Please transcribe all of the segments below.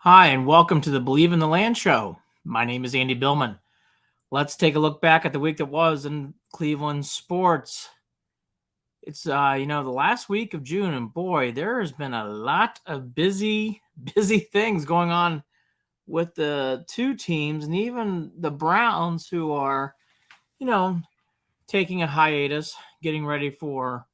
Hi, and welcome to the Believe in the Land show. My name is Andy Billman. Let's take a look back at the week that was in Cleveland sports. It's the last week of June, and boy, there has been a lot of busy things going on with the two teams and even the Browns, who are, taking a hiatus, getting ready for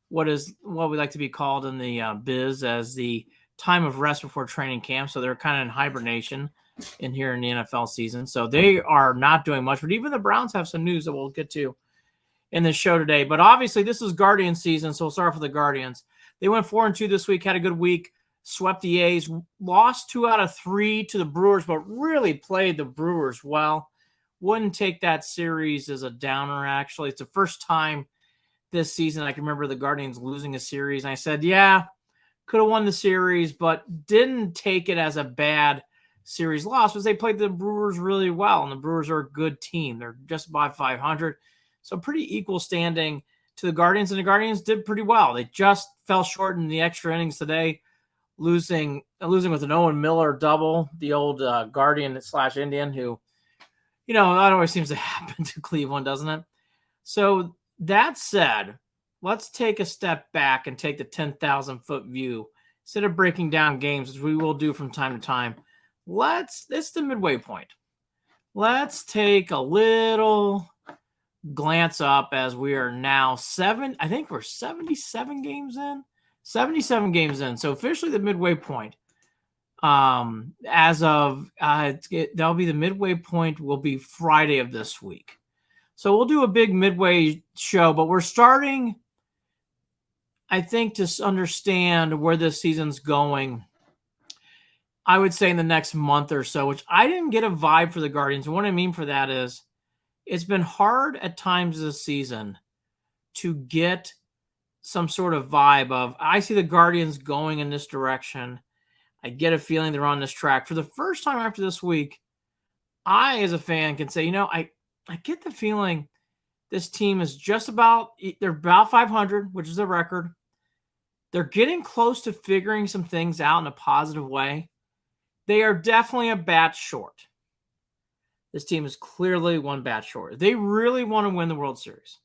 what we like to be called in the biz as the time of rest before training camp. So they're kind of in hibernation in here in the NFL season. So they are not doing much, but even the Browns have some news that we'll get to in this show today. But obviously this is Guardian season. So we'll start off with the Guardians. They went 4-2 this week, had a good week, swept the A's, lost 2 out of 3 to the Brewers, but really played the Brewers well. Wouldn't take that series as a downer, actually. It's the first time this season I can remember the Guardians losing a series. And I said, yeah, could have won the series, but didn't take it as a bad series loss because they played the Brewers really well, and the Brewers are a good team. They're just above 500, so pretty equal standing to the Guardians, and the Guardians did pretty well. They just fell short in the extra innings today, losing with an Owen Miller double, the old Guardian/Indian who, that always seems to happen to Cleveland, doesn't it? So that said, let's take a step back and take the 10,000-foot view instead of breaking down games, as we will do from time to time. It's the midway point. Let's take a little glance up as we are now I think we're 77 games in. 77 games in. So officially the midway point. As of that'll be the midway point will be Friday of this week. So we'll do a big midway show, but we're starting, I think, to understand where this season's going, I would say in the next month or so, which I didn't get a vibe for the Guardians. And what I mean for that is it's been hard at times this season to get some sort of vibe of, I see the Guardians going in this direction. I get a feeling they're on this track. For the first time after this week, I, as a fan, can say, I get the feeling this team is they're about 500, which is the record. They're getting close to figuring some things out in a positive way. They are definitely a bat short. This team is clearly one bat short. They really want to win the World Series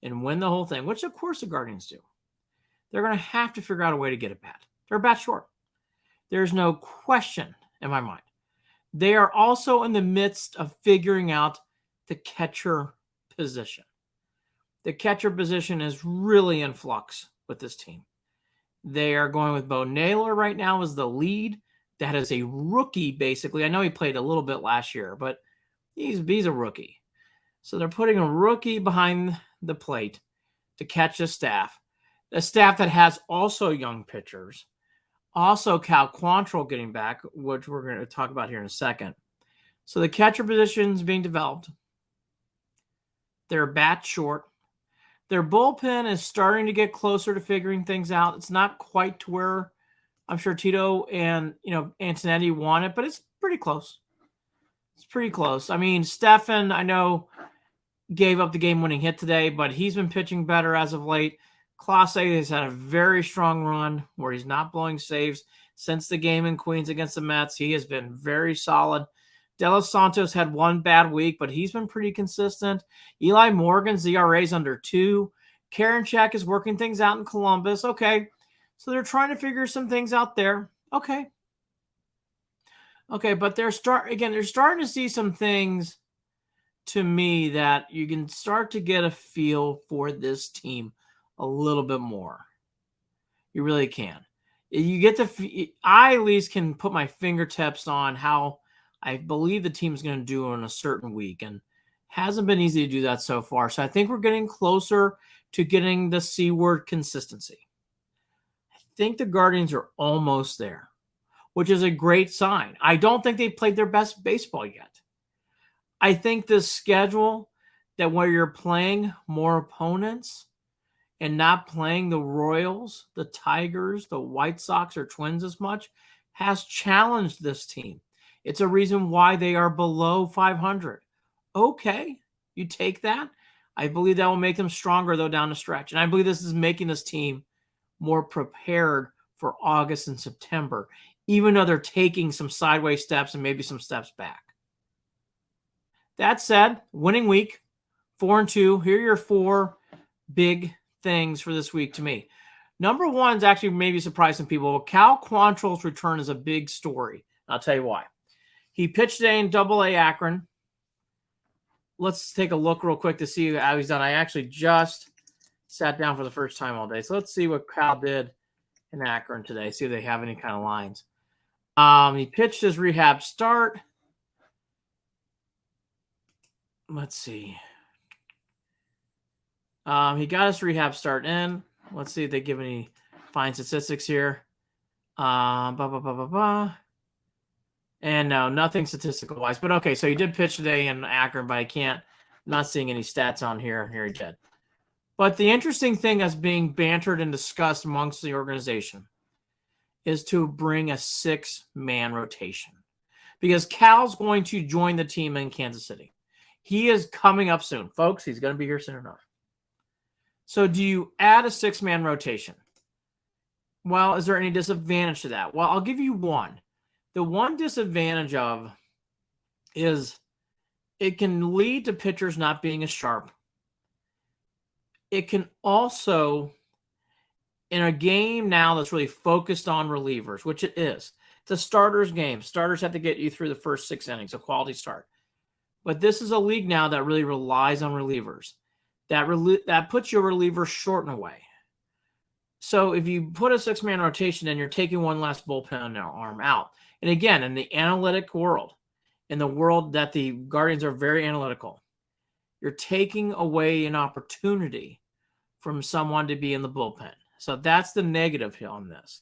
and win the whole thing, which of course the Guardians do. They're going to have to figure out a way to get it bat. They're a bat short. There's no question in my mind. They are also in the midst of figuring out the catcher position. The catcher position is really in flux with this team. They are going with Bo Naylor right now as the lead. That is a rookie, basically. I know he played a little bit last year, but he's a rookie. So they're putting a rookie behind the plate to catch a staff that has also young pitchers. Also, Cal Quantrill getting back, which we're going to talk about here in a second. So the catcher position is being developed. They're bat short. Their bullpen is starting to get closer to figuring things out. It's not quite to where I'm sure Tito and Antonetti want it, but it's pretty close. It's pretty close. I mean, Stefan, I know, gave up the game-winning hit today, but he's been pitching better as of late. Clase has had a very strong run where he's not blowing saves since the game in Queens against the Mets. He has been very solid. De Los Santos had one bad week, but he's been pretty consistent. Eli Morgan's ERA is under 2. Karinchak is working things out in Columbus. Okay, so they're trying to figure some things out there. Okay, but they're starting to see some things to me that you can start to get a feel for this team a little bit more. You really can. I at least can put my fingertips on how I believe the team's going to do in a certain week, and hasn't been easy to do that so far. So I think we're getting closer to getting the C word consistency. I think the Guardians are almost there, which is a great sign. I don't think they played their best baseball yet. I think the schedule that where you're playing more opponents and not playing the Royals, the Tigers, the White Sox, or Twins as much has challenged this team. It's a reason why they are below 500. Okay, you take that. I believe that will make them stronger, though, down the stretch. And I believe this is making this team more prepared for August and September. even though they're taking some sideways steps and maybe some steps back. That said, winning week, 4-2. Here are your 4 big things for this week to me. Number 1 is actually maybe surprising people. Cal Quantrill's return is a big story. I'll tell you why. He pitched today in Double-A Akron. Let's take a look real quick to see how he's done. I actually just sat down for the first time all day. So let's see what Cal did in Akron today. See if they have any kind of lines. He pitched his rehab start. Let's see. He got his rehab start in. Let's see if they give any fine statistics here. And no, nothing statistical wise. But okay, so he did pitch today in Akron, but I'm not seeing any stats on here. Here he did. But the interesting thing that's being bantered and discussed amongst the organization is to bring a 6-man rotation. Because Cal's going to join the team in Kansas City. He is coming up soon. Folks, he's going to be here soon enough. So do you add a 6-man rotation? Well, is there any disadvantage to that? Well, I'll give you one. The one disadvantage is it can lead to pitchers not being as sharp. It can also, in a game now that's really focused on relievers, which it is. It's a starter's game. Starters have to get you through the first 6 innings, a quality start. But this is a league now that really relies on relievers. That puts your relievers short in a way. So if you put a 6-man rotation and you're taking one last bullpen arm out, and again, in the analytic world, in the world that the Guardians are very analytical, you're taking away an opportunity from someone to be in the bullpen. So that's the negative on this.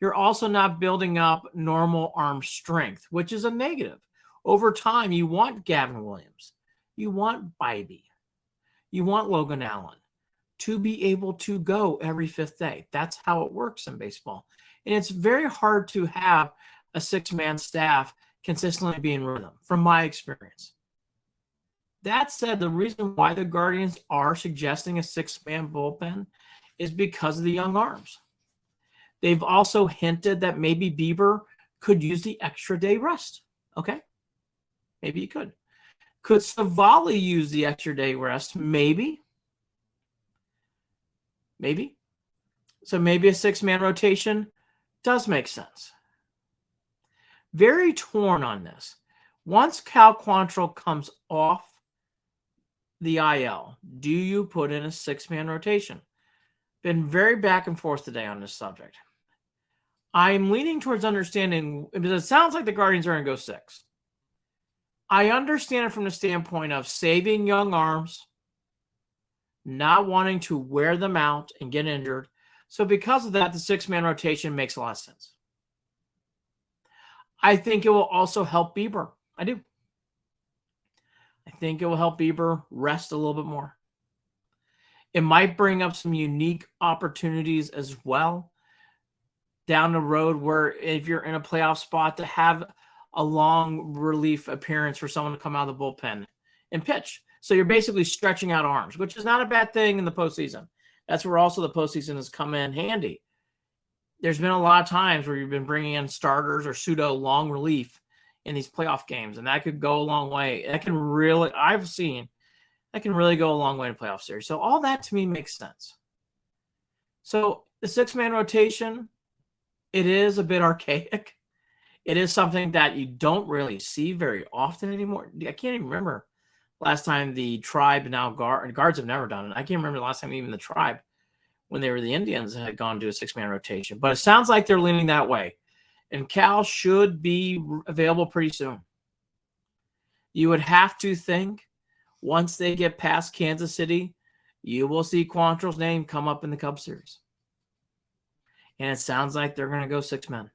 You're also not building up normal arm strength, which is a negative. Over time, you want Gavin Williams. You want Bybee. You want Logan Allen to be able to go every 5th day. That's how it works in baseball. And it's very hard to have a 6-man staff consistently be in rhythm, from my experience. That said, the reason why the Guardians are suggesting a 6-man bullpen is because of the young arms. They've also hinted that maybe Bieber could use the extra day rest. Okay? Maybe he could. Could Savali use the extra day rest? Maybe. Maybe. So maybe a 6-man rotation does make sense. Very torn on this. Once Cal Quantrill comes off the IL, do you put in a 6-man rotation? Been very back and forth today on this subject. I'm leaning towards understanding, because it sounds like the Guardians are going to go 6. I understand it from the standpoint of saving young arms, not wanting to wear them out and get injured. So because of that, the 6-man rotation makes a lot of sense. I think it will also help Bieber. I do. I think it will help Bieber rest a little bit more. It might bring up some unique opportunities as well down the road, where if you're in a playoff spot, to have a long relief appearance for someone to come out of the bullpen and pitch. So you're basically stretching out arms, which is not a bad thing in the postseason. That's where also the postseason has come in handy. There's been a lot of times where you've been bringing in starters or pseudo long relief in these playoff games, and that could go a long way. That can really, I've seen, that can really go a long way in playoff series. So all that to me makes sense. So the 6-man rotation, it is a bit archaic. It is something that you don't really see very often anymore. I can't even remember last time the Tribe, now Guards have never done it. I can't remember the last time even the Tribe, when they were the Indians, had gone to a 6-man rotation. But it sounds like they're leaning that way. And Cal should be available pretty soon. You would have to think once they get past Kansas City, you will see Quantrill's name come up in the Cubs series. And it sounds like they're going to go 6-men.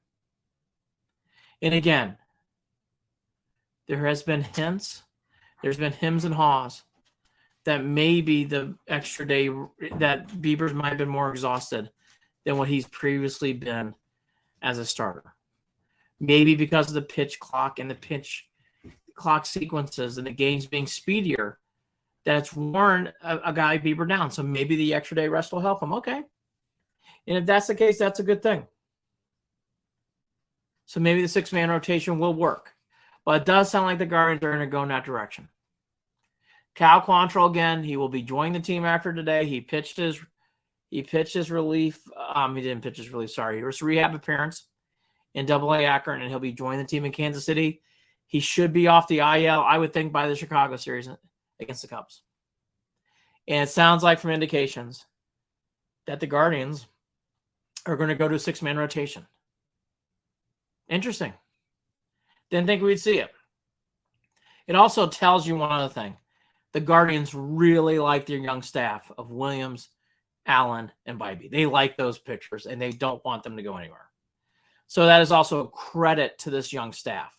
And again, there has been hints, there's been hems and haws that maybe the extra day, that Bieber might have been more exhausted than what he's previously been as a starter. Maybe because of the pitch clock and the pitch clock sequences and the games being speedier, that it's worn a guy Bieber down. So maybe the extra day rest will help him. Okay. And if that's the case, that's a good thing. So maybe the 6-man rotation will work. But it does sound like the Guardians are going to go in that direction. Cal Quantrill, again, he will be joining the team after today. He pitched his relief. He didn't pitch his relief, sorry. It was a rehab appearance in Double-A Akron, and he'll be joining the team in Kansas City. He should be off the IL, I would think, by the Chicago series against the Cubs. And it sounds like from indications that the Guardians are going to go to a 6-man rotation. Interesting. Didn't think we'd see it. It also tells you one other thing. The Guardians really like their young staff of Williams, Allen, and Bybee. They like those pitchers, and they don't want them to go anywhere. So that is also a credit to this young staff.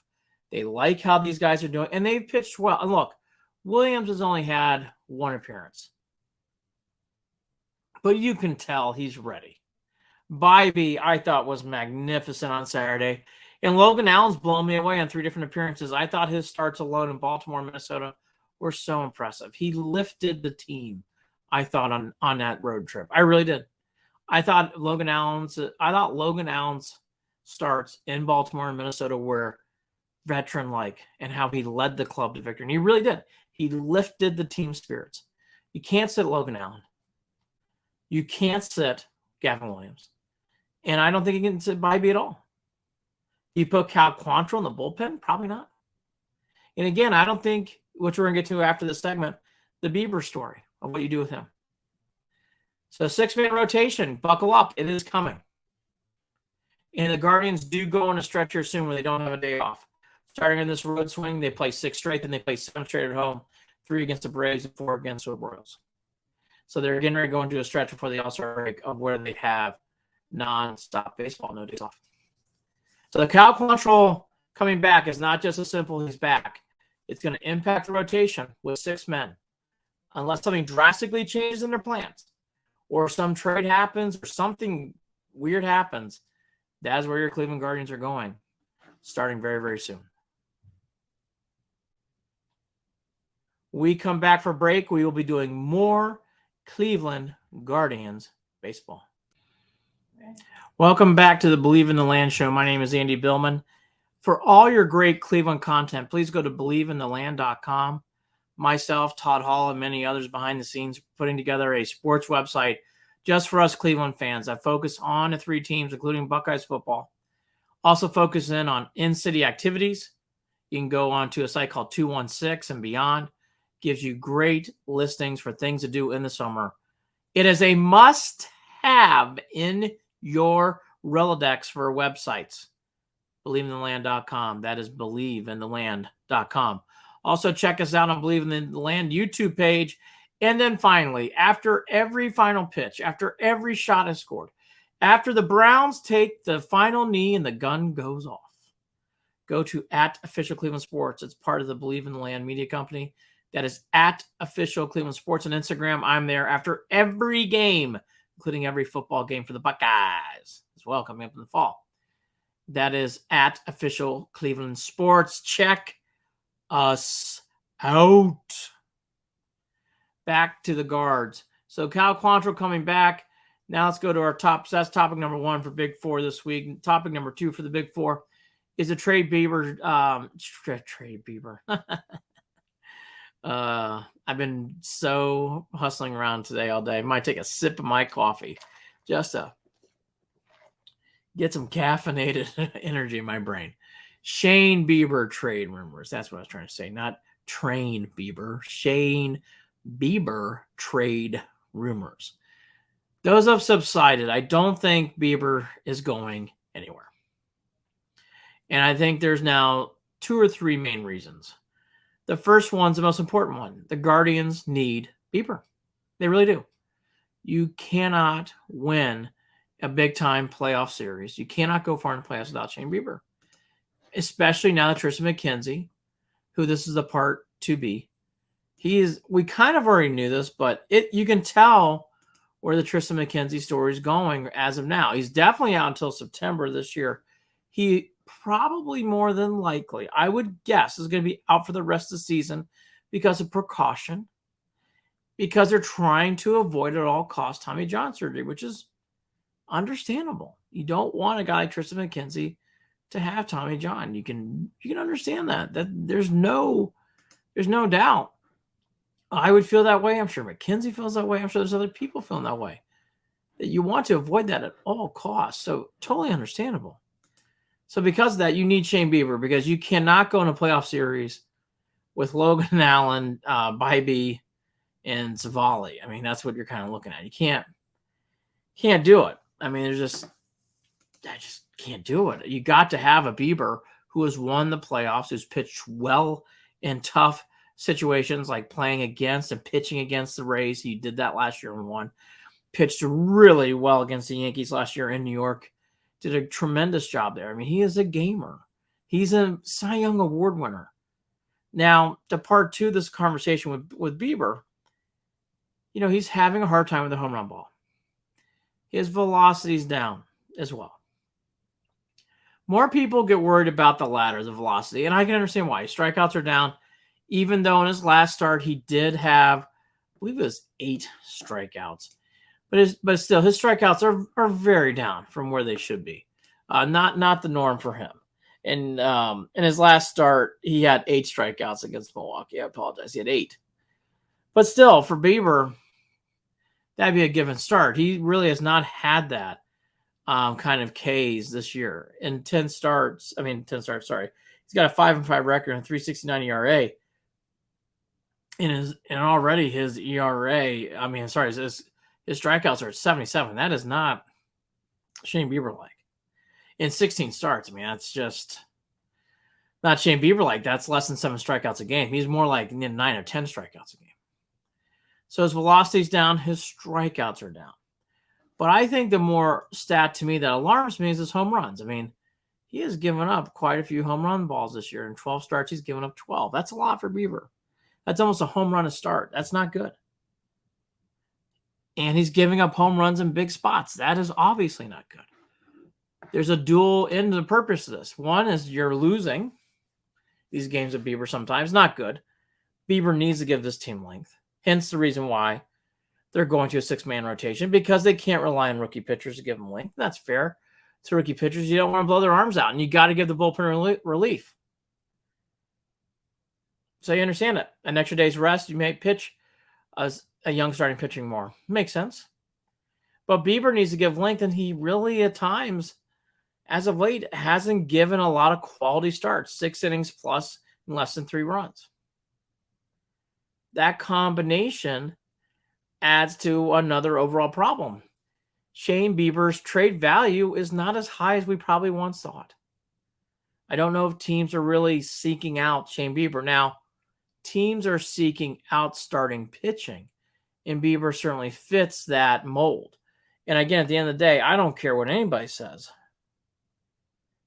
They like how these guys are doing, and they've pitched well. And look, Williams has only had one appearance. But you can tell he's ready. Bybee, I thought, was magnificent on Saturday. And Logan Allen's blown me away on 3 different appearances. I thought his starts alone in Baltimore, Minnesota were so impressive. He lifted the team, I thought, on that road trip. I really did. I thought Logan Allen's starts in Baltimore and Minnesota were veteran-like, and how he led the club to victory. And he really did. He lifted the team spirits. You can't sit Logan Allen. You can't sit Gavin Williams. And I don't think he can sit Bybee at all. You put Cal Quantrill in the bullpen? Probably not. And again, I don't think, which we're going to get to after this segment, the Bieber story of what you do with him. So 6-man rotation, buckle up. It is coming. And the Guardians do go on a stretch here soon where they don't have a day off. Starting in this road swing, they play 6 straight, then they play 7 straight at home, 3 against the Braves and 4 against the Royals. So they're getting ready to go into a stretch before the All-Star break of where they have non-stop baseball, no days off. So the Cal Quantrill coming back is not just as simple as he's back. It's going to impact the rotation with 6 men. Unless something drastically changes in their plans or some trade happens or something weird happens, that's where your Cleveland Guardians are going, starting very, very soon. We come back for break. We will be doing more Cleveland Guardians baseball. Welcome back to the Believe in the Land show. My name is Andy Billman. For all your great Cleveland content, please go to believeintheland.com. Myself, Todd Hall, and many others behind the scenes putting together a sports website just for us Cleveland fans that focus on the 3 teams, including Buckeyes football. Also focus in on in-city activities. You can go on to a site called 216 and Beyond. Gives you great listings for things to do in the summer. It is a must-have in your Rolodex for websites. BelieveInTheLand.com. That is BelieveInTheLand.com. Also, check us out on Believe in the Land YouTube page. And then finally, after every final pitch, after every shot is scored, after the Browns take the final knee and the gun goes off, go to @OfficialClevelandSports. It's part of the Believe in the Land media company. That is @OfficialClevelandSports on Instagram. I'm there after every game, including every football game for the Buckeyes as well, coming up in the fall. That is @OfficialClevelandSports. Check us out. Back to the guards. So Cal Quantrill coming back. Now let's go to our top. So that's topic number 1 for Big 4 this week. Topic number 2 for the Big 4 is a trade Bieber. Trade Bieber. I've been so hustling around today all day. I might take a sip of my coffee just to get some caffeinated energy in my brain. Shane Bieber trade rumors. That's what I was trying to say. Not train Bieber. Shane Bieber trade rumors. Those have subsided. I don't think Bieber is going anywhere. And I think there's now 2 or 3 main reasons. The first one's the most important one. The Guardians need Bieber. They really do. You cannot win a big-time playoff series. You cannot go far in the playoffs without Shane Bieber. Especially now that Tristan McKenzie, who this is the part to be, we kind of already knew this, but you can tell where the Tristan McKenzie story is going as of now. He's definitely out until September this year. He probably more than likely, I would guess, is going to be out for the rest of the season because of precaution, because they're trying to avoid at all costs Tommy John surgery, which is understandable. You don't want a guy like Tristan McKenzie to have Tommy John. You can understand that. There's no doubt. I would feel that way. I'm sure McKenzie feels that way. I'm sure there's other people feeling that way. That you want to avoid that at all costs. So totally understandable. So because of that, you need Shane Bieber because you cannot go in a playoff series with Logan Allen, Bybee, and Savali. I mean, that's what you're kind of looking at. You can't do it. I mean, I just can't do it. You got to have a Bieber who has won the playoffs, who's pitched well in tough situations like playing against and pitching against the Rays. He did that last year and won. Pitched really well against the Yankees last year in New York. Did a tremendous job there. I mean, he is a gamer. He's a Cy Young Award winner. Now, to part two of this conversation with Bieber, he's having a hard time with the home run ball. His velocity's down as well. More people get worried about the latter, the velocity, and I can understand why. His strikeouts are down, even though in his last start he did have, I believe it was 8 strikeouts. But still, his strikeouts are very down from where they should be. Not the norm for him. And in his last start, he had 8 strikeouts against Milwaukee. I apologize. He had 8. But still, for Bieber, that'd be a given start. He really has not had that kind of Ks this year. In 10 starts, sorry. He's got a 5-5 record and 3.69 ERA. And already his ERA, his strikeouts are at 77. That is not Shane Bieber-like. In 16 starts, that's just not Shane Bieber-like. That's less than 7 strikeouts a game. He's more like 9 or 10 strikeouts a game. So his velocity's down. His strikeouts are down. But I think the more stat to me that alarms me is his home runs. He has given up quite a few home run balls this year. In 12 starts, he's given up 12. That's a lot for Bieber. That's almost a home run a start. That's not good. And he's giving up home runs in big spots. That is obviously not good. There's a dual end to the purpose of this. One is you're losing these games of Bieber sometimes. Not good. Bieber needs to give this team length. Hence the reason why they're going to a 6-man rotation, because they can't rely on rookie pitchers to give them length. That's fair. To rookie pitchers, you don't want to blow their arms out, and you got to give the bullpen relief. So you understand it. An extra day's rest, you may pitch a young starting pitching more. Makes sense. But Bieber needs to give length, and he really at times, as of late, hasn't given a lot of quality starts. 6 innings plus in less than 3 runs. That combination adds to another overall problem. Shane Bieber's trade value is not as high as we probably once thought. I don't know if teams are really seeking out Shane Bieber. Now, teams are seeking out starting pitching, and Bieber certainly fits that mold. And again, at the end of the day, I don't care what anybody says.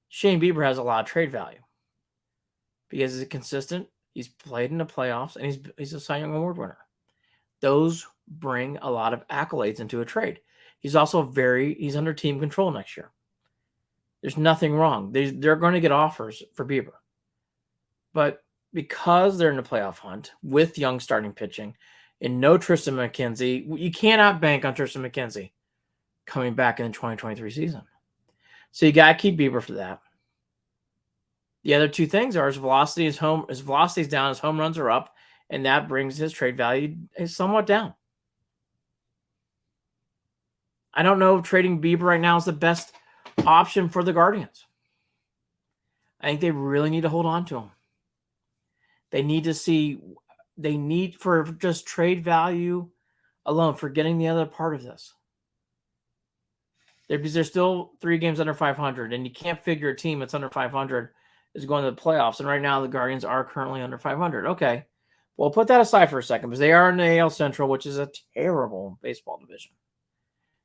Shane Bieber has a lot of trade value because he's consistent. He's played in the playoffs, and he's a Cy Young Award winner. Those bring a lot of accolades into a trade. He's also he's under team control next year. There's nothing wrong. They're going to get offers for Bieber. But because they're in the playoff hunt with young starting pitching and no Tristan McKenzie, you cannot bank on Tristan McKenzie coming back in the 2023 season. So you got to keep Bieber for that. The other two things are his velocity is down, his home runs are up, and that brings his trade value somewhat down. I don't know if trading Bieber right now is the best option for the Guardians. I think they really need to hold on to him. They need for just trade value alone, forgetting the other part of this. They're still 3 games under 500, and you can't figure a team that's under 500 is going to the playoffs. And right now, the Guardians are currently under 500. Okay, well, put that aside for a second, because they are in the AL Central, which is a terrible baseball division.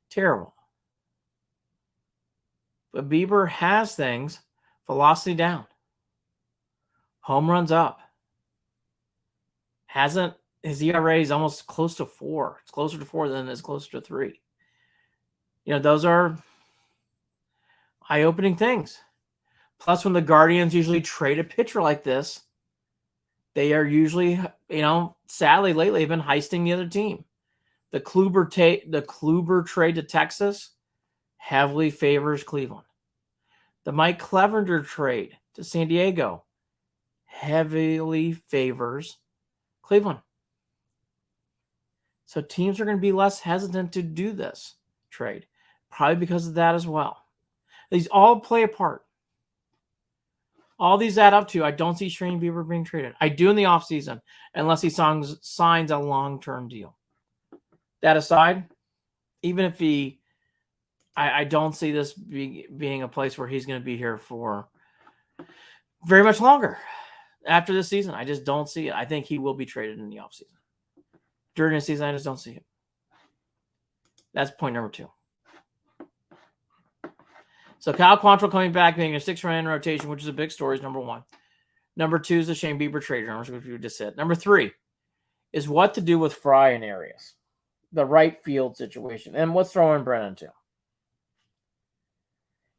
Terrible. But Bieber has things, velocity down, home runs up. His ERA is almost close to 4. It's closer to 4 than it's closer to 3. Those are eye-opening things. Plus, when the Guardians usually trade a pitcher like this, they are usually, sadly lately have been heisting the other team. The Kluber trade to Texas heavily favors Cleveland. The Mike Clevenger trade to San Diego heavily favors Cleveland. So teams are going to be less hesitant to do this trade, probably because of that as well. These all play a part. All these add up to, I don't see Shane Bieber being traded. I do in the offseason, unless he signs a long-term deal. That aside, even if I don't see this being a place where he's going to be here for very much longer after this season. I just don't see it. I think he will be traded in the offseason. During the season, I just don't see it. That's point number 2. So Cal Quantrill coming back, being a 6-man rotation, which is a big story, is number 1. Number 2 is the Shane Bieber trade rumors, which we just said. Number 3 is what to do with Fry and Arias, the right field situation, and what's throwing Brennan too.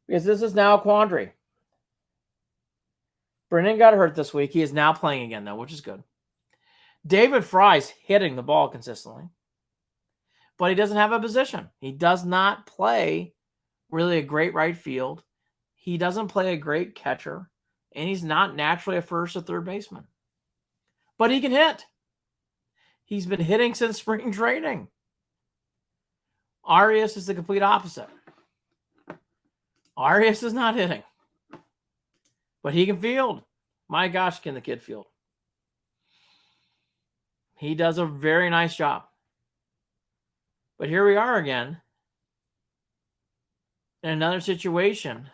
Because this is now a quandary. Brennan got hurt this week. He is now playing again, though, which is good. David Fry's hitting the ball consistently, but he doesn't have a position. He does not play really a great right field. He doesn't play a great catcher, and he's not naturally a first or third baseman. But he can hit. He's been hitting since spring training. Arias is the complete opposite. Arias is not hitting, but he can field. My gosh, can the kid field? He does a very nice job. But here we are again in another situation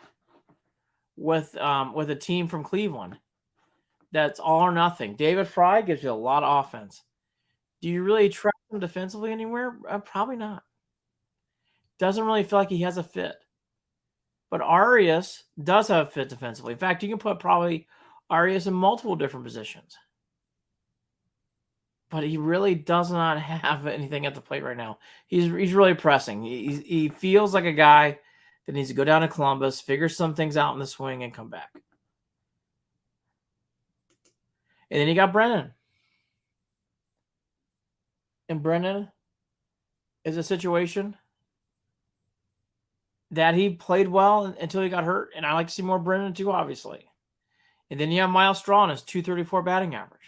with a team from Cleveland that's all or nothing. David Fry gives you a lot of offense. Do you really trust him defensively anywhere? Probably not. Doesn't really feel like he has a fit. But Arias does have a fit defensively. In fact, you can put probably Arias in multiple different positions. But he really does not have anything at the plate right now. He's really pressing. He feels like a guy that needs to go down to Columbus, figure some things out in the swing, and come back. And then you got Brennan. And Brennan is a situation that he played well until he got hurt. And I like to see more Brennan too, obviously. And then you have Miles Straw and his .234 batting average.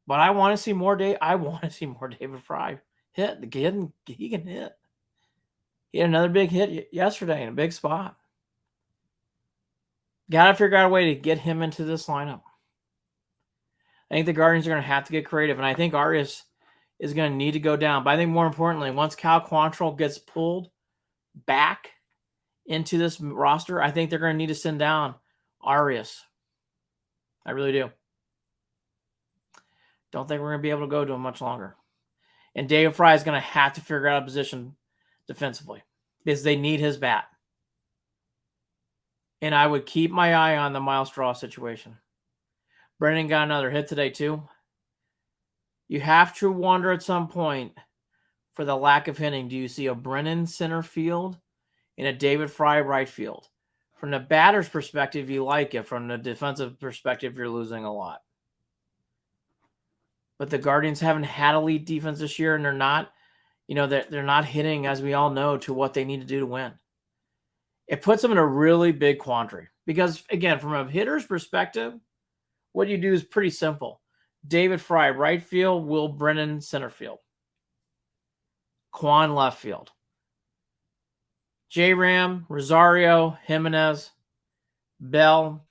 But I want to see more David Fry hit. The kid, he can hit. He had another big hit yesterday in a big spot. Got to figure out a way to get him into this lineup. I think the Guardians are going to have to get creative, and I think Arias is going to need to go down. But I think more importantly, once Cal Quantrill gets pulled back into this roster, I think they're going to need to send down Arias. I really do. Don't think we're going to be able to go to him much longer. And David Fry is going to have to figure out a position defensively because they need his bat. And I would keep my eye on the Miles Straw situation. Brennan got another hit today too. You have to wonder at some point for the lack of hitting. Do you see a Brennan center field and a David Fry right field? From the batter's perspective, you like it. From the defensive perspective, you're losing a lot. But the Guardians haven't had elite defense this year, and they're not hitting, as we all know, to what they need to do to win. It puts them in a really big quandary. Because, again, from a hitter's perspective, what you do is pretty simple. David Fry, right field. Will Brennan, center field. Quan, left field. J-Ram, Rosario, Jimenez, Bell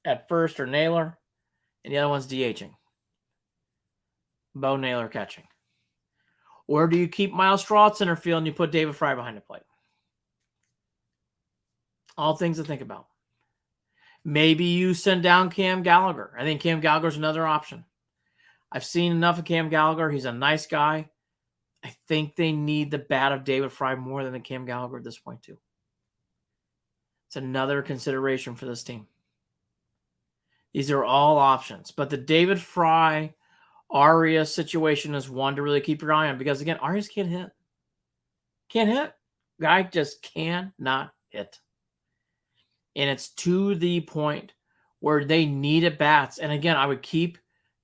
at first or Naylor, and the other one's DHing. Bo Naylor catching. Or do you keep Miles Straw at center field and you put David Fry behind the plate? All things to think about. Maybe you send down Cam Gallagher. I think Cam Gallagher's another option. I've seen enough of Cam Gallagher. He's a nice guy. I think they need the bat of David Fry more than the Cam Gallagher at this point, too. It's another consideration for this team. These are all options. But the David Fry Arias situation is one to really keep your eye on because, again, Arias can't hit. Can't hit. Guy just cannot hit. And it's to the point where they need at bats. And, again, I would keep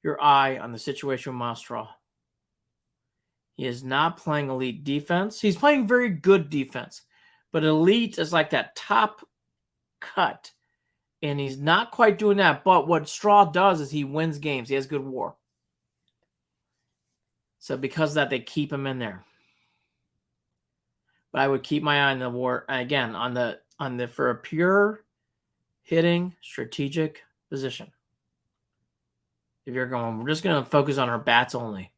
your eye on the situation with Miles Straw. He is not playing elite defense. He's playing very good defense, But elite is like that top cut. And he's not quite doing that. But what Straw does is he wins games. He has good WAR. So because of that, they keep him in there. But I would keep my eye on the WAR again on the for a pure hitting strategic position. If you're going, we're just going to focus on our bats only.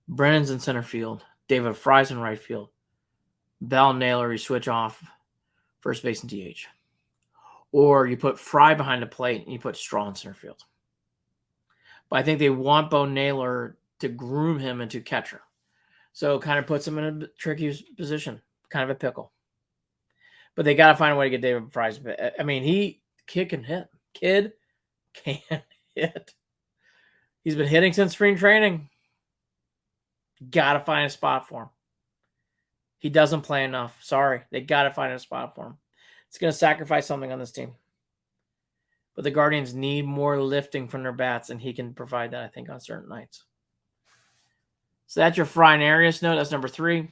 Brennan's in center field. David Fry's in right field. Bo Naylor, you switch off first base and DH. Or you put Fry behind the plate and you put Straw in center field. But I think they want Bo Naylor to groom him into catcher. So it kind of puts him in a tricky position, kind of a pickle. But they got to find a way to get David Fry's. I mean, he kid can hit. Kid can hit. He's been hitting since spring training. Got to find a spot for him. He doesn't play enough. Sorry. They got to find a spot for him. It's going to sacrifice something on this team. But the Guardians need more lifting from their bats, and he can provide that, I think, on certain nights. So that's your Fry and Arias note. That's number 3.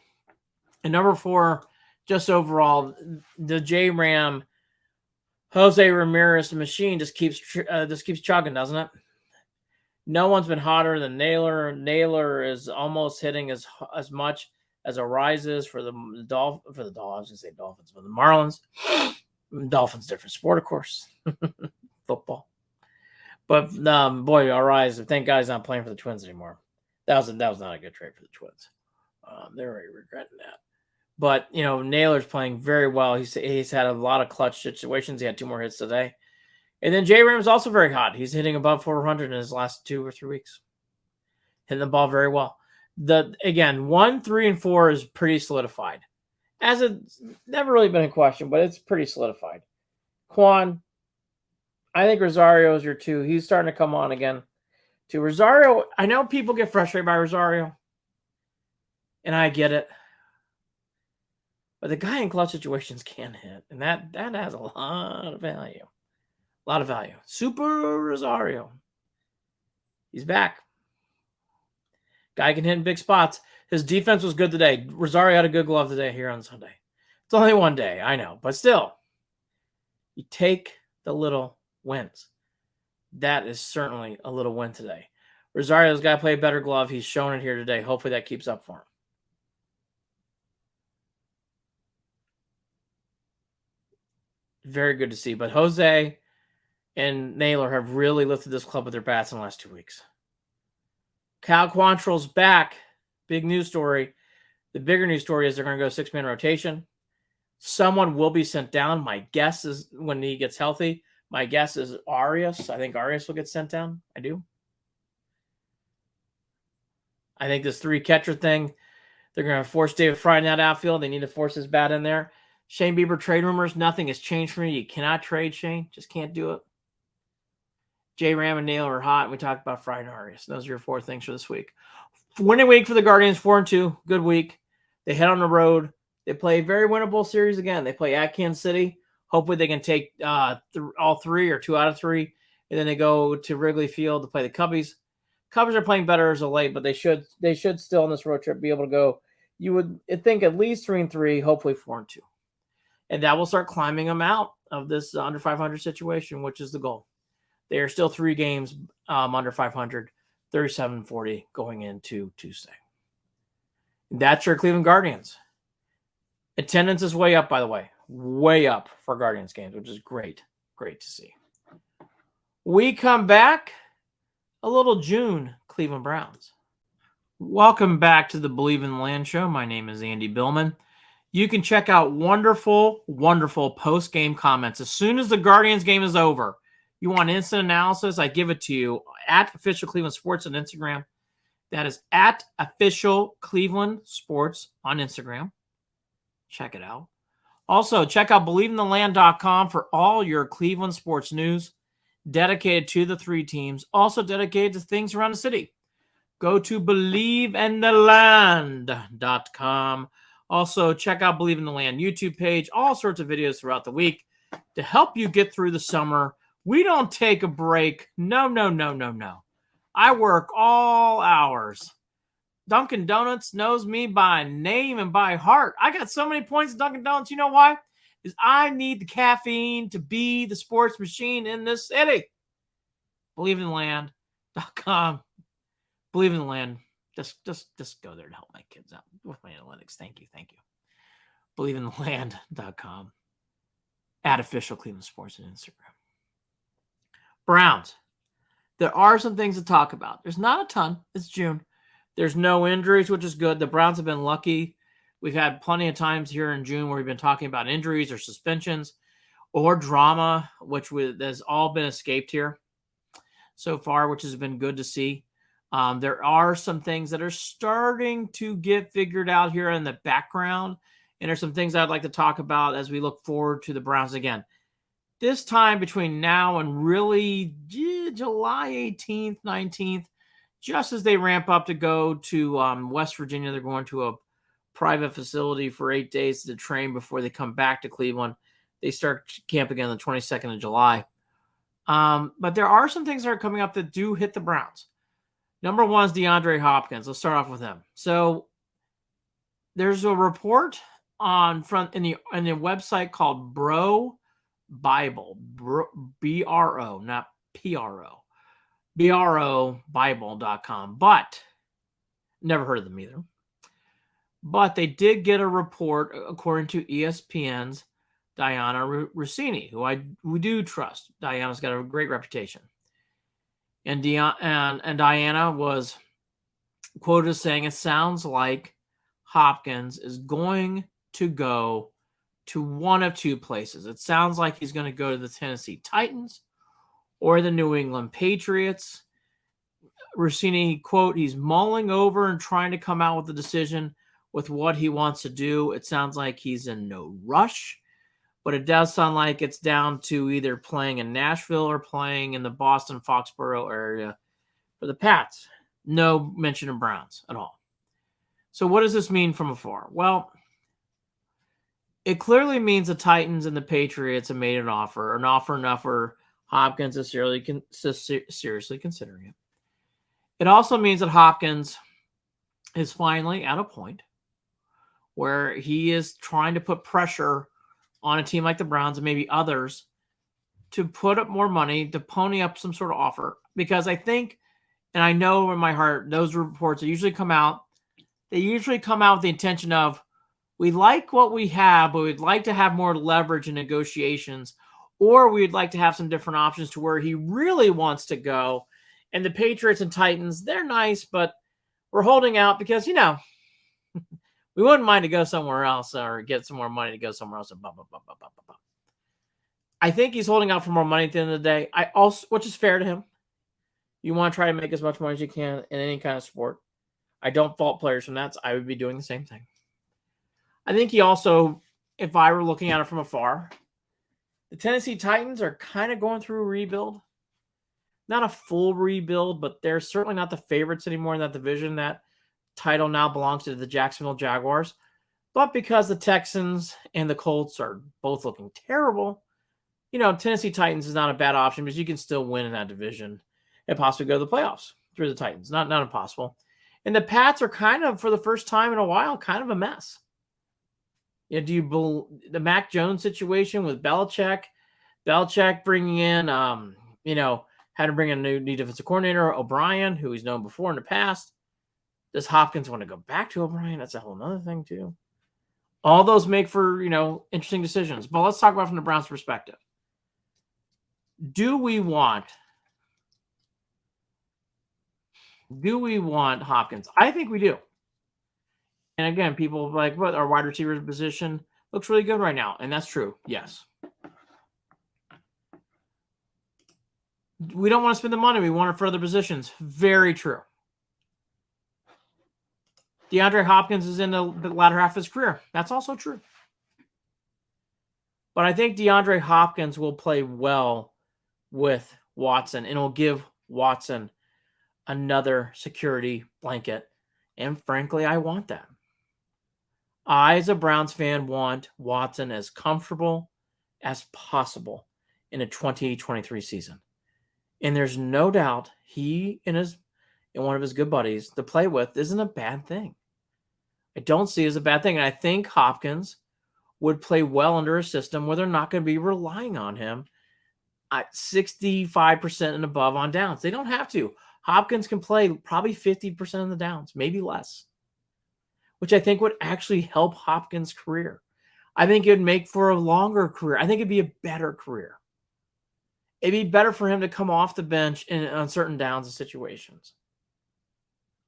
And number 4, just overall, the J-Ram Jose Ramirez machine just keeps chugging, doesn't it? No one's been hotter than Naylor. Naylor is almost hitting as much as Arise is for the Dolphins. I was going to say Dolphins, but the Marlins. Dolphins, different sport, of course. Football. But boy, Arise, thank God he's not playing for the Twins anymore. That was not a good trade for the Twins. They're already regretting that. But, Naylor's playing very well. He's had a lot of clutch situations. He had 2 more hits today. And then J-Ram's also very hot. He's hitting above 400 in his last 2 or 3 weeks. Hitting the ball very well. Again, 1, 3, and 4 is pretty solidified. As it's never really been in question, but it's pretty solidified. Quan, I think Rosario is your 2. He's starting to come on again. To Rosario, I know people get frustrated by Rosario. And I get it. But the guy in clutch situations can hit. And that has a lot of value. A lot of value. Super Rosario. He's back. Guy can hit in big spots. His defense was good today. Rosario had a good glove today here on Sunday. It's only one day, I know. But still, you take the little wins. That is certainly a little win today. Rosario's got to play a better glove. He's shown it here today. Hopefully that keeps up for him. Very good to see. But Jose and Naylor have really lifted this club with their bats in the last 2 weeks. Cal Quantrill's back. Big news story. The bigger news story is they're going to go 6-man rotation. Someone will be sent down. My guess is when he gets healthy, my guess is Arias. I think Arias will get sent down. I do. I think this 3-catcher thing, they're going to force David Fry in that outfield. They need to force his bat in there. Shane Bieber trade rumors. Nothing has changed for me. You cannot trade Shane. Just can't do it. J-Ram and Naylor are hot. We talked about Fry and Arias. Those are your 4 things for this week. Winning week for the Guardians, 4-2. Good week. They head on the road. They play a very winnable series again. They play at Kansas City. Hopefully they can take all 3 or 2 out of 3. And then they go to Wrigley Field to play the Cubbies. Cubbies are playing better as of late, but they should still on this road trip be able to go. You would think at least 3-3, hopefully 4-2. And that will start climbing them out of this under 500 situation, which is the goal. They are still 3 games under 500, 37-40 going into Tuesday. That's your Cleveland Guardians. Attendance is way up, by the way. Way up for Guardians games, which is great. Great to see. We come back, a little June Cleveland Browns. Welcome back to the Believe in the Land show. My name is Andy Billman. You can check out wonderful, wonderful post-game comments. As soon as the Guardians game is over, you want instant analysis, I give it to you at Official Cleveland Sports on Instagram. That is at Official Cleveland Sports on Instagram. Check it out. Also, check out BelieveInTheLand.com for all your Cleveland sports news dedicated to the 3 teams, also dedicated to things around the city. Go to BelieveInTheLand.com. Also, check out Believe in the Land YouTube page, all sorts of videos throughout the week to help you get through the summer. We don't take a break. No. I work all hours. Dunkin' Donuts knows me by name and by heart. I got so many points in Dunkin' Donuts. You know why? Because I need the caffeine to be the sports machine in this city. BelieveInTheLand.com. Believe in the Land. Just go there to help my kids out with my analytics. Thank you. BelieveInTheLand.com. At official Cleveland Sports on Instagram. Browns. There are some things to talk about. There's not a ton. It's June. There's no injuries, which is good. The Browns have been lucky. We've had plenty of times here in June where we've been talking about injuries or suspensions or drama, which has all been escaped here so far, which has been good to see. There are some things that are starting to get figured out here in the background. And there's some things I'd like to talk about as we look forward to the Browns again. This time between now and really July 18th, 19th, just as they ramp up to go to West Virginia, they're going to a private facility for 8 days to train before they come back to Cleveland. They start camp again on the 22nd of July. But there are some things that are coming up that do hit the Browns. Number one is DeAndre Hopkins. Let's start off with him. So there's a report in the website called Bro Bible, B-R-O, not P-R-O, BROBible.com, but never heard of them either. But they did get a report according to ESPN's Diana Rossini, who we do trust. Diana's got a great reputation. And Diana was quoted as saying, it sounds like Hopkins is going to go to one of two places. It sounds like he's going to go to the Tennessee Titans or the New England Patriots. Rossini, quote, he's mulling over and trying to come out with a decision with what he wants to do. It sounds like he's in no rush, but it does sound like it's down to either playing in Nashville or playing in the Boston, Foxborough area for the Pats. No mention of Browns at all. So what does this mean from afar? Well, it clearly means the Titans and the Patriots have made an offer enough where Hopkins is seriously considering it. It also means that Hopkins is finally at a point where he is trying to put pressure on a team like the Browns and maybe others to put up more money, to pony up some sort of offer. Because I think, and I know in my heart, those reports that usually come out, they usually come out with the intention of, we like what we have, but we'd like to have more leverage in negotiations, or we'd like to have some different options to where he really wants to go. And the Patriots and Titans, they're nice, but we're holding out because, we wouldn't mind to go somewhere else or get some more money to go somewhere else. And blah, blah, blah, blah, blah, blah. I think he's holding out for more money at the end of the day. Which is fair to him. You want to try to make as much money as you can in any kind of sport. I don't fault players from that. So I would be doing the same thing. I think he also, if I were looking at it from afar, the Tennessee Titans are kind of going through a rebuild. Not a full rebuild, but they're certainly not the favorites anymore in that division. That title now belongs to the Jacksonville Jaguars. But because the Texans and the Colts are both looking terrible, Tennessee Titans is not a bad option because you can still win in that division and possibly go to the playoffs through the Titans. Not impossible. And the Pats are kind of, for the first time in a while, kind of a mess. The Mac Jones situation with Belichick bringing in, had to bring in a new defensive coordinator, O'Brien, who he's known before in the past. Does Hopkins want to go back to O'Brien? That's a whole other thing, too. All those make for, interesting decisions. But let's talk about from the Browns' perspective. Do we want Hopkins? I think we do. And again, people like, what, our wide receiver position looks really good right now. And that's true. Yes. We don't want to spend the money. We want it for other positions. Very true. DeAndre Hopkins is in the latter half of his career. That's also true. But I think DeAndre Hopkins will play well with Watson, and will give Watson another security blanket. And frankly, I want that. I, as a Browns fan, want Watson as comfortable as possible in a 2023 season. And there's no doubt he and and one of his good buddies to play with isn't a bad thing. I don't see it as a bad thing. And I think Hopkins would play well under a system where they're not going to be relying on him at 65% and above on downs. They don't have to. Hopkins can play probably 50% of the downs, maybe less, which I think would actually help Hopkins' career. I think it would make for a longer career. I think it'd be a better career. It'd be better for him to come off the bench on certain downs and situations.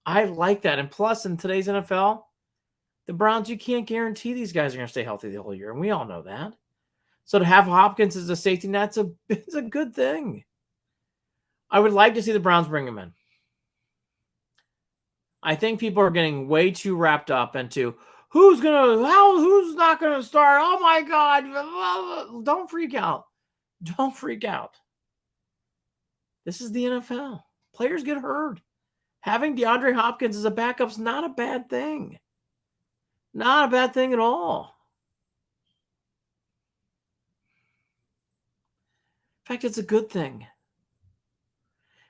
I like that. And plus, in today's NFL, the Browns, you can't guarantee these guys are going to stay healthy the whole year. And we all know that. So to have Hopkins as a safety net, it's a good thing. I would like to see the Browns bring him in. I think people are getting way too wrapped up into who's not going to start. Oh my God. Don't freak out. Don't freak out. This is the NFL. Players get hurt. Having DeAndre Hopkins as a backup is not a bad thing. Not a bad thing at all. In fact, it's a good thing.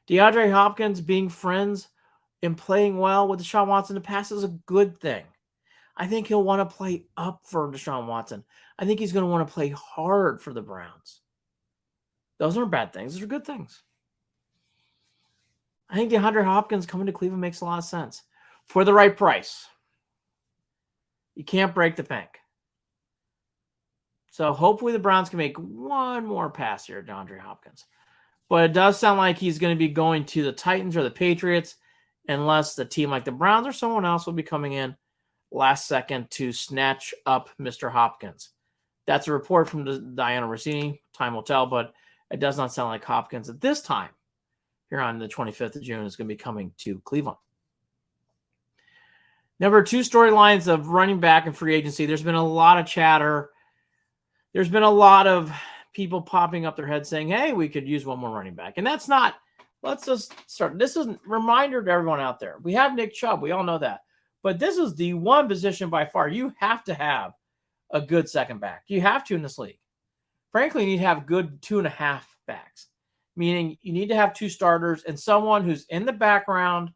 DeAndre Hopkins being friends and playing well with Deshaun Watson in the past is a good thing. I think he'll want to play up for Deshaun Watson. I think he's going to want to play hard for the Browns. Those aren't bad things. Those are good things. I think DeAndre Hopkins coming to Cleveland makes a lot of sense for the right price. You can't break the bank. So hopefully the Browns can make one more pass here at DeAndre Hopkins. But it does sound like he's going to be going to the Titans or the Patriots unless the team like the Browns or someone else will be coming in last second to snatch up Mr. Hopkins. That's a report from Diana Rossini. Time will tell, but it does not sound like Hopkins at this time here on the 25th of June is going to be coming to Cleveland. Number 2 storylines of running back and free agency. There's been a lot of chatter. There's been a lot of people popping up their heads saying, hey, we could use one more running back. And that's not, let's just start. This is a reminder to everyone out there. We have Nick Chubb. We all know that. But this is the one position by far you have to have a good second back. You have to in this league. Frankly, you need to have good 2.5 backs, meaning you need to have 2 starters and someone who's in the background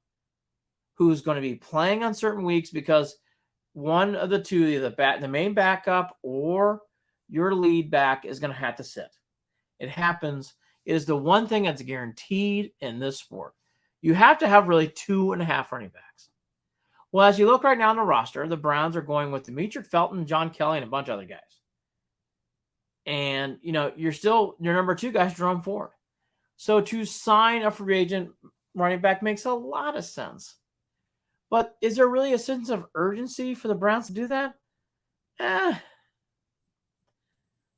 who's going to be playing on certain weeks because one of the two, either the main backup or your lead back is going to have to sit. It happens. It is the one thing that's guaranteed in this sport. You have to have really 2.5 running backs. Well, as you look right now on the roster, the Browns are going with Demetric Felton, John Kelly, and a bunch of other guys. And, your number 2 guy is Jerome Ford. So to sign a free agent running back makes a lot of sense. But is there really a sense of urgency for the Browns to do that?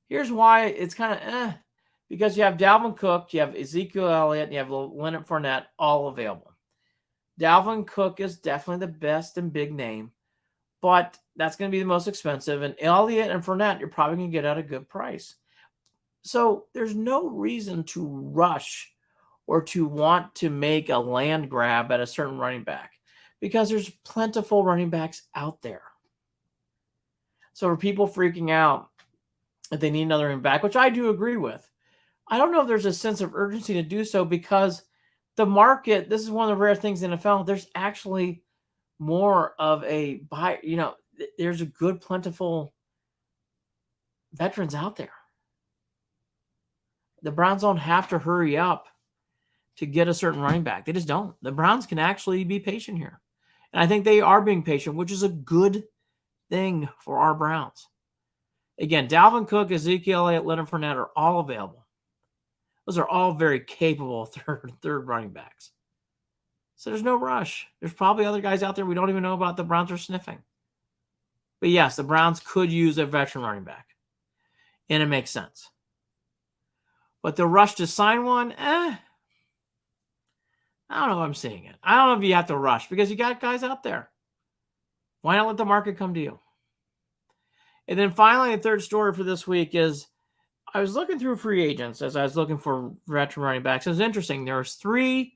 Here's why it's kind of because you have Dalvin Cook, you have Ezekiel Elliott, and you have Leonard Fournette all available. Dalvin Cook is definitely the best and big name, but that's going to be the most expensive. And Elliott and Fournette, you're probably going to get at a good price. So there's no reason to rush or to want to make a land grab at a certain running back because there's plentiful running backs out there. So for people freaking out, if they need another running back, which I do agree with, I don't know if there's a sense of urgency to do so because the market, this is one of the rare things in the NFL, there's actually more of a buy, there's a good, plentiful veterans out there. The Browns don't have to hurry up to get a certain running back. They just don't. The Browns can actually be patient here. And I think they are being patient, which is a good thing for our Browns. Again, Dalvin Cook, Ezekiel Elliott, Leonard Fournette are all available. Those are all very capable third running backs. So there's no rush. There's probably other guys out there we don't even know about the Browns are sniffing. But yes, the Browns could use a veteran running back. And it makes sense. But the rush to sign one, I don't know if I'm seeing it. I don't know if you have to rush because you got guys out there. Why not let the market come to you? And then finally, the third story for this week is I was looking through free agents as I was looking for veteran running backs. It was interesting. There was 3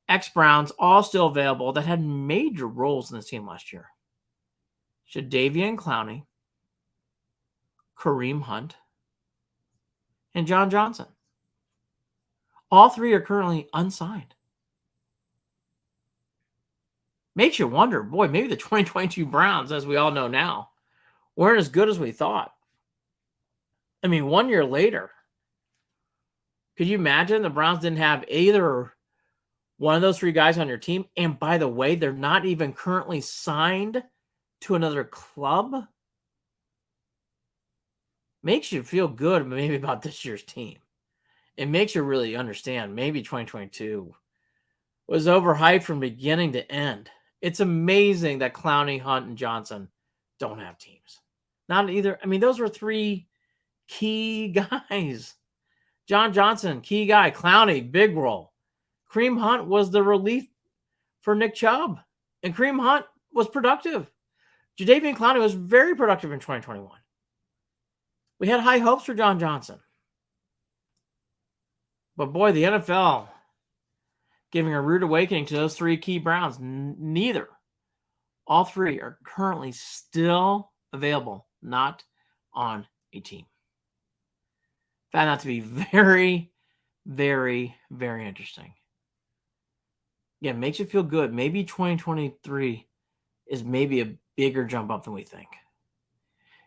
ex-Browns all still available that had major roles in this team last year. Jadeveon Clowney, Kareem Hunt, and John Johnson. All 3 are currently unsigned. Makes you wonder, boy, maybe the 2022 Browns, as we all know now, weren't as good as we thought. I mean, 1 year later, could you imagine the Browns didn't have either one of those three guys on your team? And by the way, they're not even currently signed to another club. Makes you feel good maybe about this year's team. It makes you really understand maybe 2022 was overhyped from beginning to end. It's amazing that Clowney, Hunt, and Johnson don't have teams. Not either. I mean, those were three key guys. John Johnson, key guy. Clowney, big role. Kareem Hunt was the relief for Nick Chubb. And Kareem Hunt was productive. Jadeveon Clowney was very productive in 2021. We had high hopes for John Johnson. But boy, the NFL giving a rude awakening to those three key Browns. Neither. All three are currently still available, not on a team. Found that to be very, very, very interesting. Yeah, it makes you feel good. Maybe 2023 is maybe a bigger jump up than we think.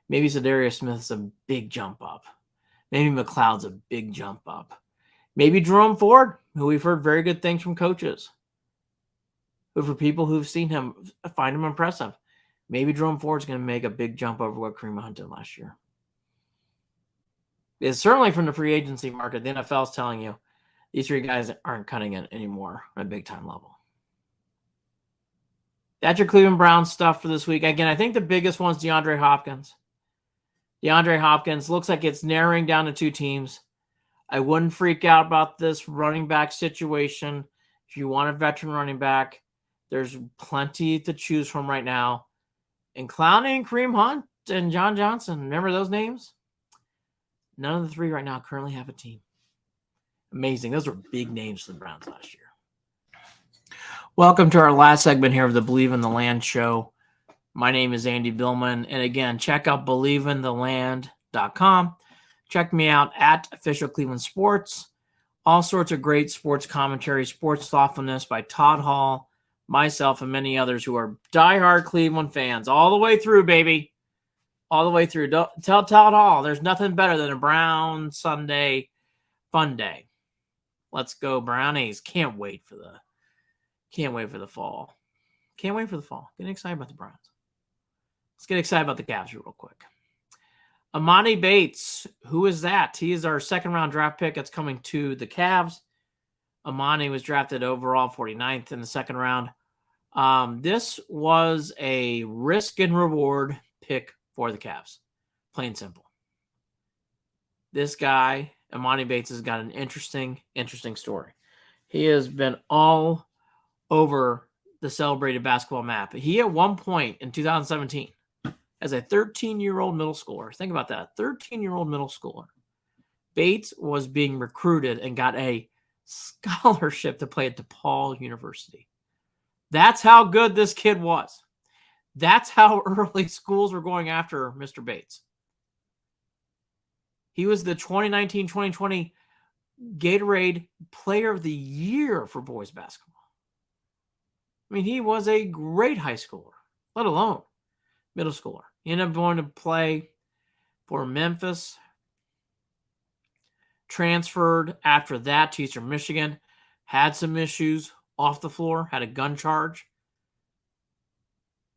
Maybe Zadarius Smith's a big jump up. Maybe McLeod's a big jump up. Maybe Jerome Ford, who we've heard very good things from coaches, who for people who've seen him find him impressive. Maybe Jerome Ford's going to make a big jump over what Kareem Hunt did last year. It's certainly from the free agency market. The NFL is telling you these three guys aren't cutting it anymore at a big-time level. That's your Cleveland Browns stuff for this week. Again, I think the biggest one's DeAndre Hopkins. DeAndre Hopkins looks like it's narrowing down to two teams. I wouldn't freak out about this running back situation. If you want a veteran running back, there's plenty to choose from right now. And Clowney and Kareem Hunt and John Johnson, remember those names? None of the three right now currently have a team. Amazing. Those were big names for the Browns last year. Welcome to our last segment here of the Believe in the Land show. My name is Andy Billman. And again, check out believeintheland.com. Check me out at Official Cleveland Sports. All sorts of great sports commentary, sports thoughtfulness by Todd Hall, myself, and many others who are diehard Cleveland fans. All the way through, baby. All the way through. Tell Todd Hall there's nothing better than a Brown Sunday fun day. Let's go, Brownies. Can't wait for the fall. Can't wait for the fall. Getting excited about the Browns. Let's get excited about the Cavs real quick. Emoni Bates, who is that? He is our second-round draft pick that's coming to the Cavs. Emoni was drafted overall 49th in the second round. This was a risk and reward pick for the Cavs. Plain simple. This guy, Emoni Bates, has got an interesting story. He has been all over the celebrated basketball map. He, at one point in 2017, as a 13-year-old middle schooler, think about that, 13-year-old middle schooler, Bates was being recruited and got a scholarship to play at DePaul University. That's how good this kid was. That's how early schools were going after Mr. Bates. He was the 2019-2020 Gatorade Player of the Year for boys basketball. I mean, he was a great high schooler, let alone middle schooler. He ended up going to play for Memphis, transferred after that to Eastern Michigan, had some issues off the floor, had a gun charge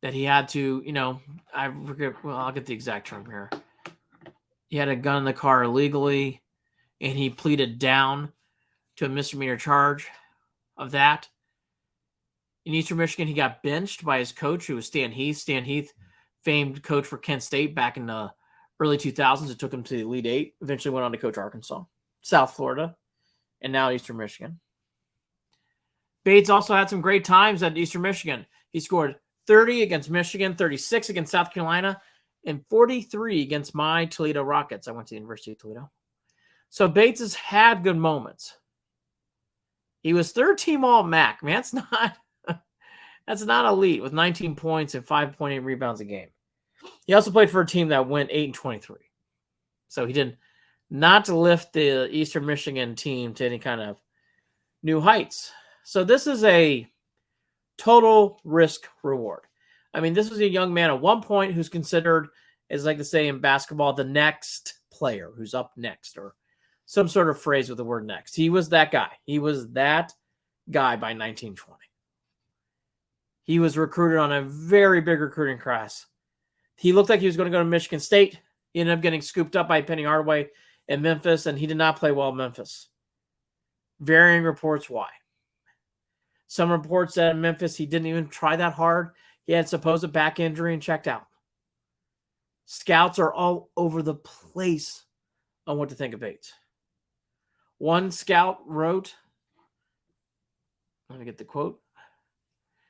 that he had to, I forget, well, I'll get the exact term here. He had a gun in the car illegally, and he pleaded down to a misdemeanor charge of that. In Eastern Michigan, he got benched by his coach, who was Stan Heath. Stan Heath, famed coach for Kent State back in the early 2000s. It took him to the Elite Eight. Eventually went on to coach Arkansas, South Florida, and now Eastern Michigan. Bates also had some great times at Eastern Michigan. He scored 30 against Michigan, 36 against South Carolina, and 43 against my Toledo Rockets. I went to the University of Toledo. So Bates has had good moments. He was third team All-MAC. Man, that's not elite with 19 points and 5.8 rebounds a game. He also played for a team that went 8-23. So he did not lift the Eastern Michigan team to any kind of new heights. So this is a Total risk reward. I mean, this was a young man at one point who's considered, as like to say in basketball, the next player who's up next, or some sort of phrase with the word next. He was that guy. He was that guy by 1920. He was recruited on a very big recruiting class. He looked like he was going to go to Michigan State. He ended up getting scooped up by Penny Hardaway in Memphis, and he did not play well in Memphis. Varying reports why. Some reports that in Memphis he didn't even try that hard. He had supposed back injury and checked out. Scouts are all over the place on what to think of Bates. One scout wrote, let me get the quote.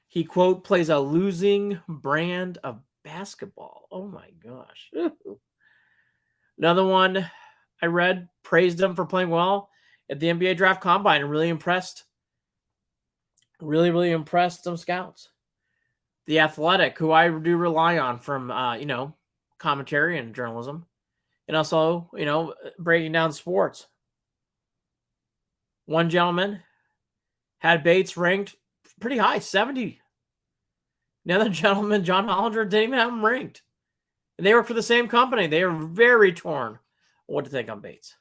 He, quote, plays a losing brand of basketball. Oh my gosh. Ooh. Another one I read praised him for playing well at the NBA Draft Combine and really impressed. Really impressed some scouts. The Athletic, who I do rely on from, commentary and journalism, and also, breaking down sports. One gentleman had Bates ranked pretty high, 70. Another gentleman, John Hollinger, didn't even have him ranked. And they work for the same company. They are very torn on what to think on Bates.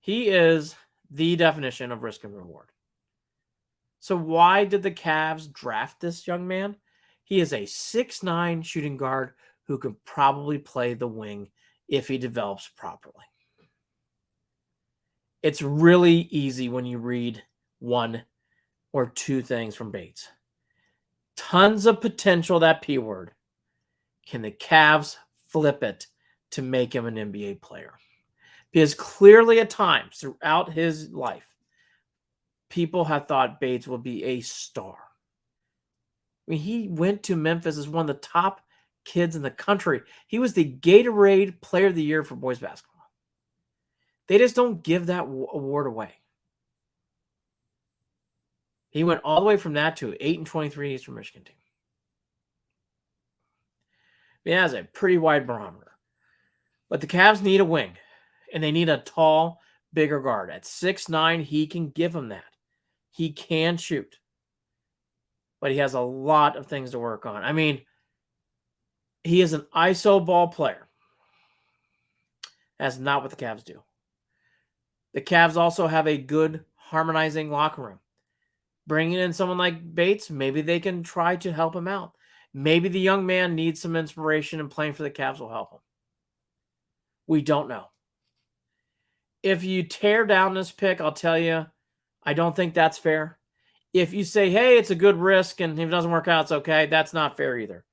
He is the definition of risk and reward. So why did the Cavs draft this young man? He is a 6'9" shooting guard who can probably play the wing if he develops properly. It's really easy when you read one or two things from Bates. Tons of potential, that P word. Can the Cavs flip it to make him an NBA player? Because clearly at times throughout his life, people have thought Bates would be a star. I mean, he went to Memphis as one of the top kids in the country. He was the Gatorade Player of the Year for boys basketball. They just don't give that award away. He went all the way from that to 8-23 Eastern Michigan team. He has a pretty wide barometer. But the Cavs need a wing, and they need a tall, bigger guard. At 6'9", he can give them that. He can shoot. But he has a lot of things to work on. I mean, he is an ISO ball player. That's not what the Cavs do. The Cavs also have a good harmonizing locker room. Bringing in someone like Bates, maybe they can try to help him out. Maybe the young man needs some inspiration, and playing for the Cavs will help him. We don't know. If you tear down this pick, I'll tell you, I don't think that's fair. If you say, hey, it's a good risk, and if it doesn't work out, it's okay, that's not fair either.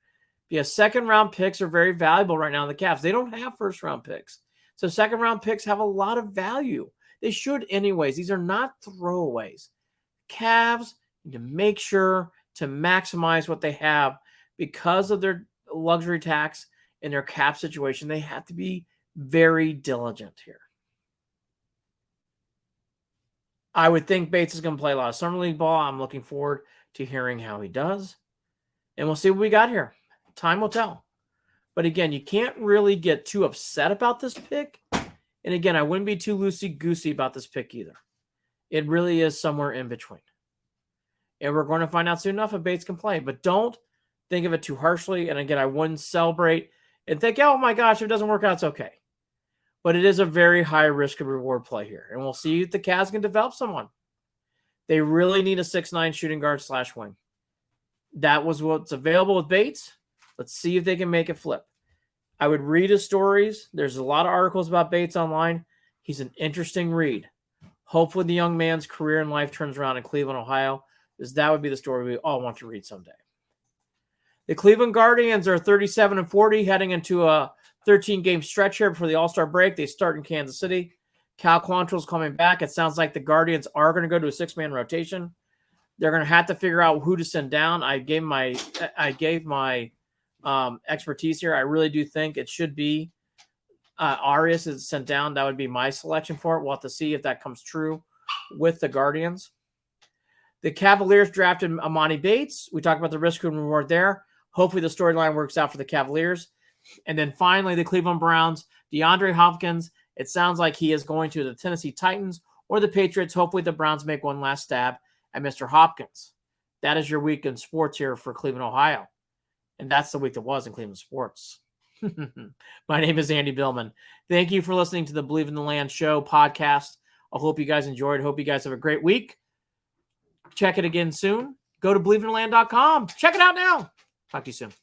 Because second-round picks are very valuable right now in the Cavs. They don't have first-round picks. So second-round picks have a lot of value. They should anyways. These are not throwaways. Cavs need to make sure to maximize what they have because of their luxury tax and their cap situation. They have to be very diligent here. I would think Bates is going to play a lot of summer league ball. I'm looking forward to hearing how he does. And we'll see what we got here. Time will tell. But again, you can't really get too upset about this pick. And again, I wouldn't be too loosey-goosey about this pick either. It really is somewhere in between. And we're going to find out soon enough if Bates can play. But don't think of it too harshly. And again, I wouldn't celebrate and think, oh my gosh, if it doesn't work out, it's okay. But it is a very high risk and reward play here. And we'll see if the Cavs can develop someone. They really need a 6'9" shooting guard / wing. That was what's available with Bates. Let's see if they can make it flip. I would read his stories. There's a lot of articles about Bates online. He's an interesting read. Hopefully the young man's career and life turns around in Cleveland, Ohio, because that would be the story we all want to read someday. The Cleveland Guardians are 37-40, heading into a 13-game stretch here before the All-Star break. They start in Kansas City. Cal Quantrill's coming back. It sounds like the Guardians are going to go to a 6-man rotation. They're going to have to figure out who to send down. I gave my expertise here. I really do think it should be Arias is sent down. That would be my selection for it. We'll have to see if that comes true with the Guardians. The Cavaliers drafted Emoni Bates. We talked about the risk and reward there. Hopefully the storyline works out for the Cavaliers. And then finally, the Cleveland Browns, DeAndre Hopkins. It sounds like he is going to the Tennessee Titans or the Patriots. Hopefully the Browns make one last stab at Mr. Hopkins. That is your week in sports here for Cleveland, Ohio. And that's the week that was in Cleveland sports. My name is Andy Billman. Thank you for listening to the Believe in the Land show podcast. I hope you guys enjoyed. Hope you guys have a great week. Check it again soon. Go to believeintheland.com. Check it out now. Talk to you soon.